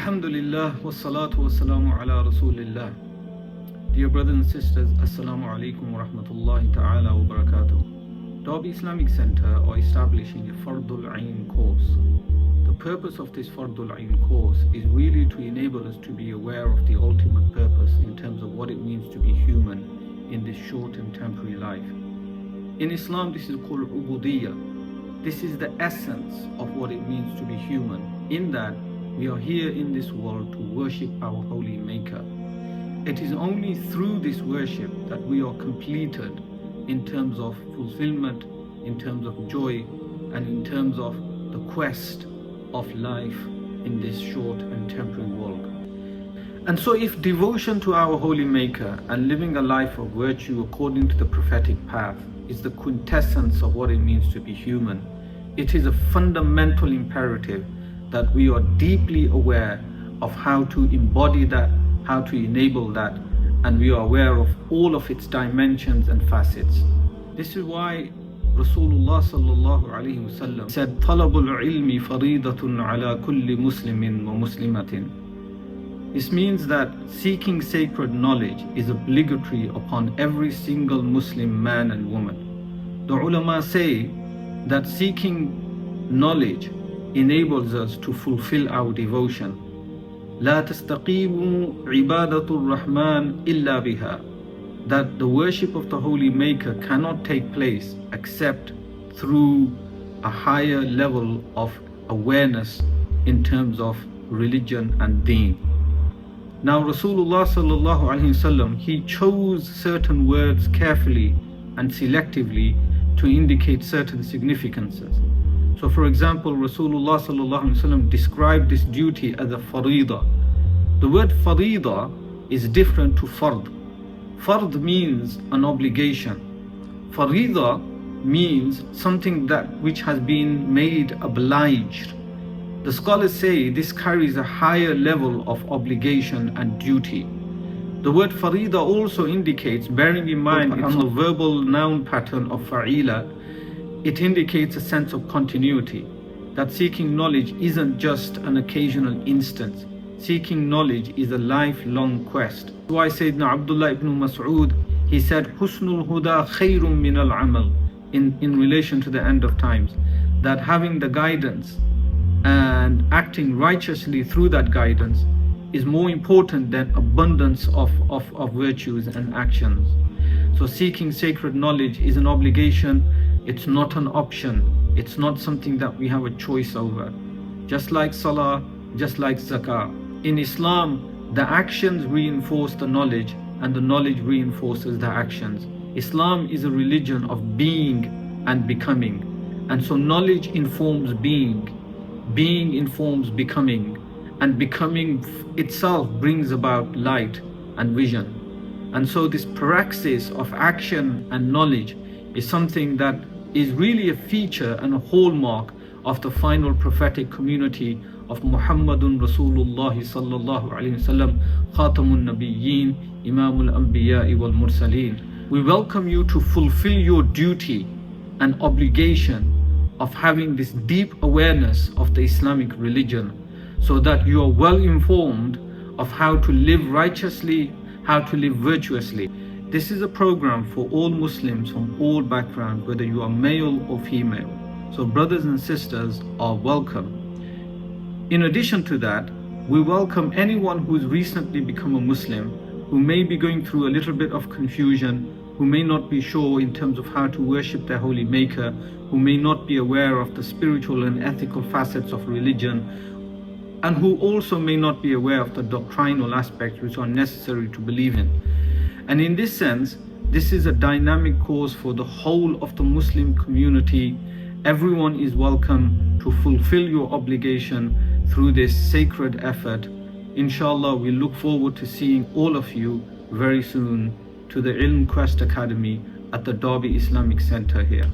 Alhamdulillah, wassalatu wassalamu ala rasulillah. Dear brothers and sisters, assalamu alaikum wa rahmatullahi ta'ala wa barakatuh. Derby Islamic Center are establishing a Fardul Ain course. The purpose of this Fardul Ain course is really to enable us to be aware of the ultimate purpose in terms of what it means to be human in this short and temporary life. In Islam, this is called ubudiyya. This is the essence of what it means to be human, in that we are here in this world to worship our holy maker. It is only through this worship that we are completed in terms of fulfillment, in terms of joy, and in terms of the quest of life in this short and temporary world. And so if devotion to our holy maker and living a life of virtue according to the prophetic path is the quintessence of what it means to be human, it is a fundamental imperative that we are deeply aware of how to embody that, how to enable that, and we are aware of all of its dimensions and facets. This is why Rasulullah sallallahu alaihi wasallam said, "Talabul ilmi faridatun ala kulli muslimin wa muslimatin." This means that seeking sacred knowledge is obligatory upon every single Muslim man and woman. The ulama say that seeking knowledge enables us to fulfill our devotion. لا تستقيم عبادة الرحمن إلا بها. That the worship of the Holy Maker cannot take place except through a higher level of awareness in terms of religion and deen. Now Rasulullah sallallahu alaihi wasallam, he chose certain words carefully and selectively to indicate certain significances. So for example, Rasulullah sallallahu alaihi wasallam described this duty as a farida. The word farida is different to fard. Fard means an obligation. Farida means something that which has been made obliged. The scholars say this carries a higher level of obligation and duty. The word farida also indicates, bearing in mind it's the verbal noun pattern of fa'ila, it indicates a sense of continuity, that seeking knowledge isn't just an occasional instance. Seeking knowledge is a lifelong quest. That's why Sayyidina Abdullah ibn Mas'ud, he said, Husnul huda khayrun min al-amal, in relation to the end of times, that having the guidance and acting righteously through that guidance is more important than abundance of virtues and actions. So seeking sacred knowledge is an obligation. It's not an option. It's not something that we have a choice over. Just like salah, just like zakah. In Islam, the actions reinforce the knowledge and the knowledge reinforces the actions. Islam is a religion of being and becoming. And so knowledge informs being informs becoming, and becoming itself brings about light and vision. And so this praxis of action and knowledge is something that is really a feature and a hallmark of the final prophetic community of Muhammadun Rasulullah sallallahu alaihi wasallam, Khatamun Nabiyyin, Imamul Anbiya wal Mursaleen. We welcome you to fulfill your duty and obligation of having this deep awareness of the Islamic religion, so that you are well informed of how to live righteously, how to live virtuously. This is a program for all Muslims from all backgrounds, whether you are male or female. So brothers and sisters are welcome. In addition to that, we welcome anyone who has recently become a Muslim, who may be going through a little bit of confusion, who may not be sure in terms of how to worship their holy maker, who may not be aware of the spiritual and ethical facets of religion, and who also may not be aware of the doctrinal aspects which are necessary to believe in. And in this sense, this is a dynamic course for the whole of the Muslim community. Everyone is welcome to fulfill your obligation through this sacred effort. Inshallah, we look forward to seeing all of you very soon to the Ilm Quest Academy at the Derby Islamic Center here.